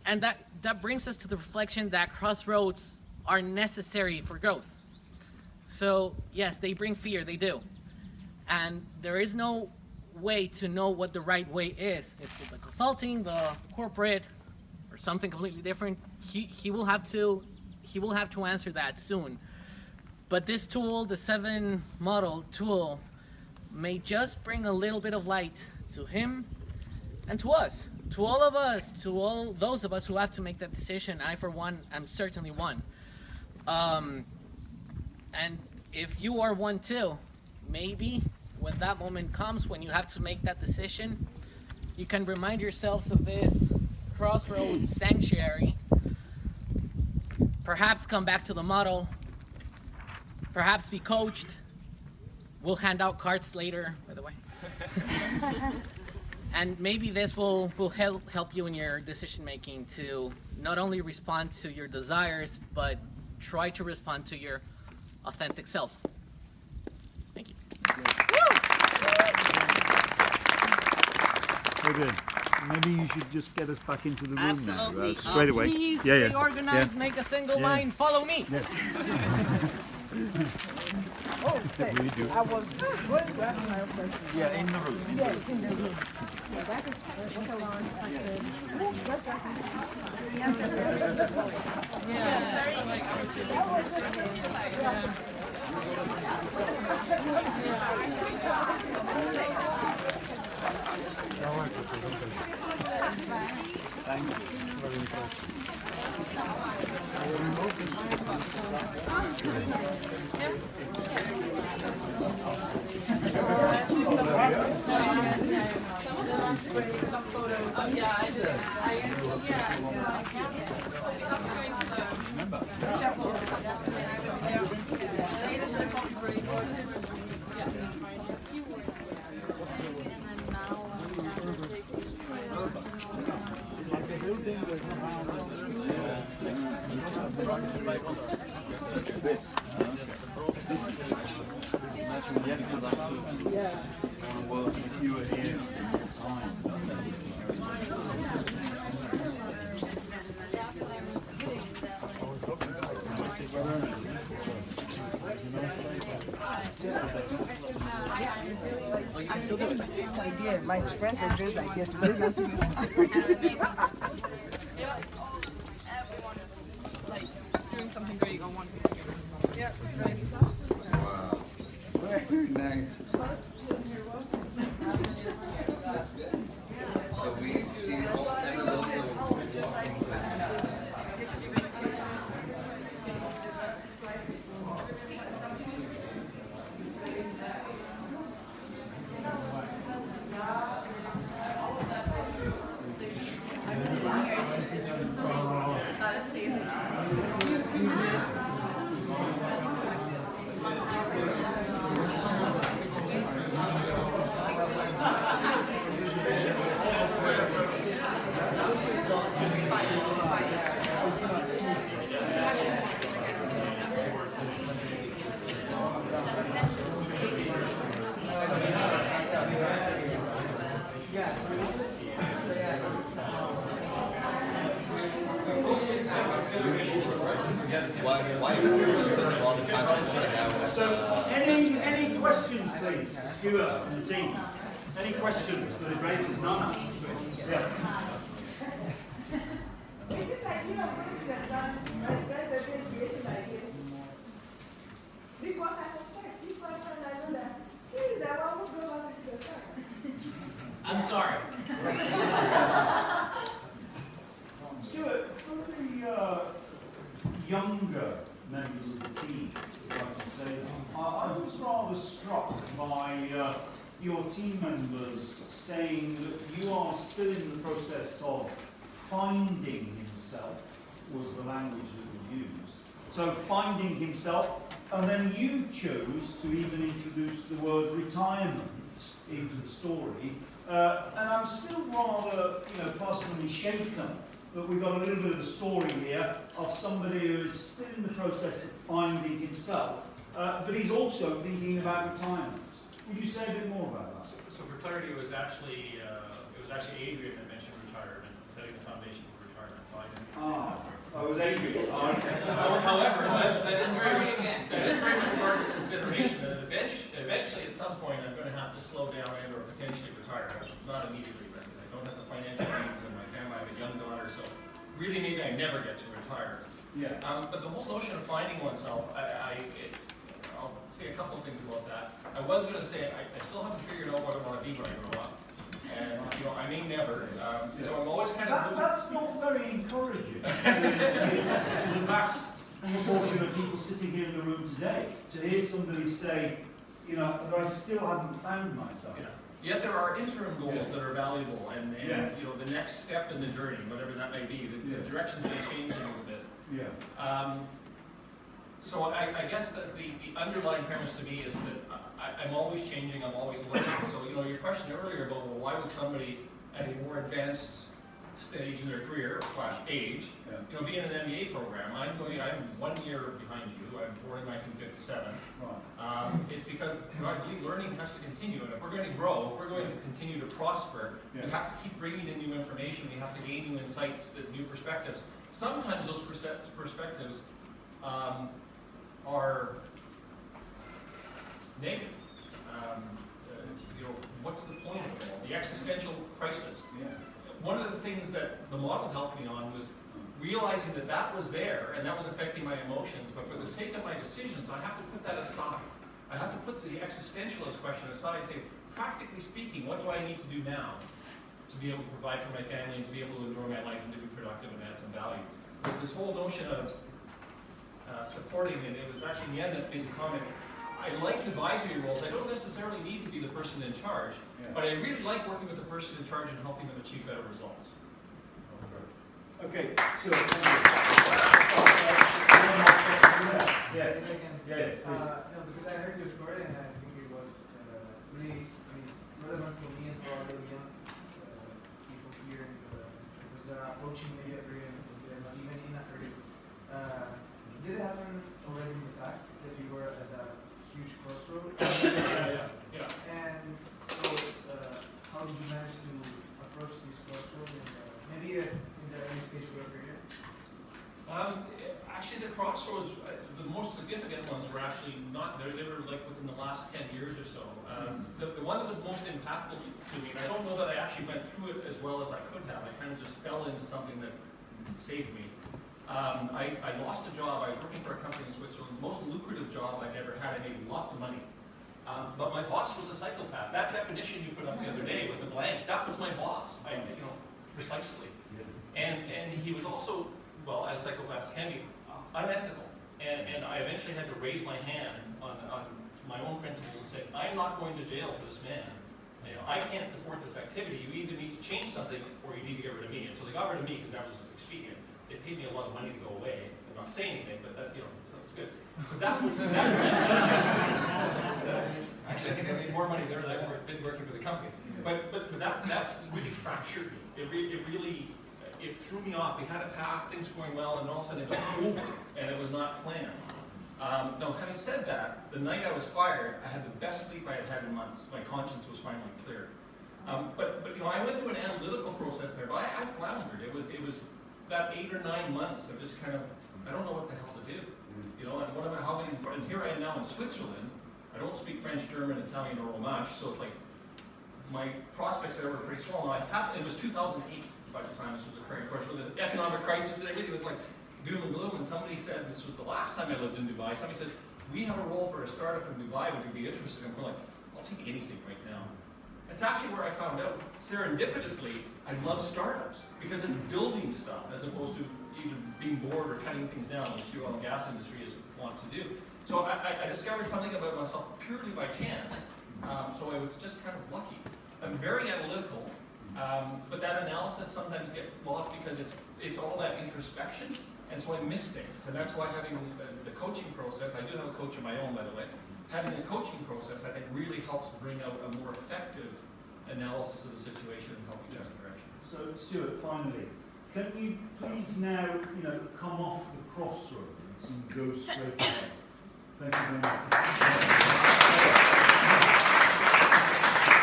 And that brings us to the reflection that crossroads are necessary for growth. So yes, they bring fear, they do. And there is no way to know what the right way is. Is it the consulting, the corporate, or something completely different? He will have to answer that soon. But this tool, the 7 model tool, may just bring a little bit of light to him and to us, to all of us, to all those of us who have to make that decision. I, for one, am certainly one. And if you are one too, maybe when that moment comes, when you have to make that decision, you can remind yourselves of this crossroads sanctuary. Perhaps come back to the model. Perhaps be coached. We'll hand out cards later, by the way. And maybe this will help you in your decision making to not only respond to your desires, but try to respond to your authentic self. Thank you. Very good. Maybe you should just get us back into the room Absolutely. now, straight away. Please stay organized, make a single line, follow me. Yeah. Oh, say, I was going to ask my question. Yeah, in the room. Yes, in the room. Yeah, that is what I want. Thank you. Very impressive. Some photos. Oh, yeah, I did. This is special. Imagine we had that too. Yeah. Well, if you were here, This idea, my friends and this idea to bring us to this. Doing something great on one page. Yeah, right. Wow. Very nice. So we see all Emma's also walking with why just because of all the controversy now with, So, any questions, please, Stuart and the team? Any questions that it raises? None? Yeah. This idea of bringing the sun, my friends have been creating ideas. Because I suspect this person, I know that he is the one who goes out into the sun. I'm sorry. Stuart, for the younger members of the team, if I can say that, I was rather struck by your team members saying that you are still in the process of finding himself, was the language that was used. So finding himself, and then you chose to even introduce the word retirement into the story. And I'm still rather, personally shaken that we've got a little bit of a story here of somebody who is still in the process of finding himself, but he's also thinking about retirement. Would you say a bit more about that? So for clarity, it was actually Adrian that mentioned retirement, setting the foundation for retirement. So I However, that is very much part of the consideration, that eventually at some point I'm going to have to slow down and or potentially retire. Not immediately, but I don't have the financial needs in my family. I have a young daughter, so really maybe I never get to retire. Yeah. But the whole notion of finding oneself, I'll say a couple of things about that. I was going to say I still haven't figured out what I want to be when I grow up. And, I may never. So I'm always kind of... That's not very encouraging to the vast proportion of people sitting here in the room today, to hear somebody say, that I still haven't found myself. Yeah. Yet there are interim goals that are valuable, and the next step in the journey, whatever that may be, the directions may change a little bit. Yeah. So I guess that the underlying premise to me is that I'm always changing, I'm always learning. So your question earlier about, well, why would somebody at a more advanced stage in their career / age, be in an MBA program? I'm 1 year behind you. I'm born in 1957. Right. It's because I believe learning has to continue, and if we're going to grow, if we're going to continue to prosper, we have to keep bringing in new information. We have to gain new insights, new perspectives. Sometimes those perspectives are negative. What's the point of it all? The existential crisis. Yeah. One of the things that the model helped me on was realizing that that was there and that was affecting my emotions, but for the sake of my decisions, I have to put that aside. I have to put the existentialist question aside and say, practically speaking, what do I need to do now to be able to provide for my family and to be able to enjoy my life and to be productive and add some value? But this whole notion of supporting, and it was actually in the end that made the comment, I like advisory roles. I don't necessarily need to be the person in charge, but I really like working with the person in charge and helping them achieve better results. Okay, so because I heard your story and I think it was really relevant for me and for other young people here because they're approaching maybe a career and they're not even in a career. Did it happen already in the past that you were at that huge crossroad? Yeah. And so, how did you manage to approach this crossroad and maybe in the early stage of your career? Actually, the crossroads, the most significant ones were actually not there. They were like within the last 10 years or so. The one that was most impactful to me, and I don't know that I actually went through it as well as I could have. I kind of just fell into something that saved me. I lost a job. I was working for a company in Switzerland, the most lucrative job I'd ever had. I made lots of money. But my boss was a psychopath. That definition you put up the other day with the blanks, that was my boss. Precisely. And he was also, well, as psychopaths can be, unethical. And I eventually had to raise my hand on my own principles and say, I'm not going to jail for this man. I can't support this activity. You either need to change something or you need to get rid of me. And so they got rid of me because that was expedient. They paid me a lot of money to go away. I'm not saying anything, but that, so it's good. But that actually, I think I made more money there than I did working for the company. But that really fractured me. It threw me off. We had a path, things were going well, and all of a sudden it was over, and it was not planned. Now, having said that, the night I was fired, I had the best sleep I had had in months. My conscience was finally clear. But I went through an analytical process there, but I floundered. It was that 8 or 9 months of just kind of, I don't know what the hell to do. And here I am now in Switzerland. I don't speak French, German, Italian, or Romansh, so it's like my prospects there were pretty small. Now, it was 2008 by the time this was occurring. Of course, with the economic crisis and everything, it was like doom and gloom. And somebody said, this was the last time I lived in Dubai, somebody says, we have a role for a startup in Dubai, would you be interested? And we're like, I'll take anything right now. It's actually where I found out, serendipitously, I love startups because it's building stuff as opposed to either being bored or cutting things down, which the oil and gas industry is want to do. So I discovered something about myself purely by chance. So I was just kind of lucky. I'm very analytical, but that analysis sometimes gets lost because it's all that introspection, and so I miss things. And that's why having the coaching process, I do have a coach of my own, by the way, having a coaching process, I think, really helps bring out a more effective analysis of the situation and help you change direction. So, Stuart, finally, can you please now, come off the crossroads and go straight ahead? Thank you very much.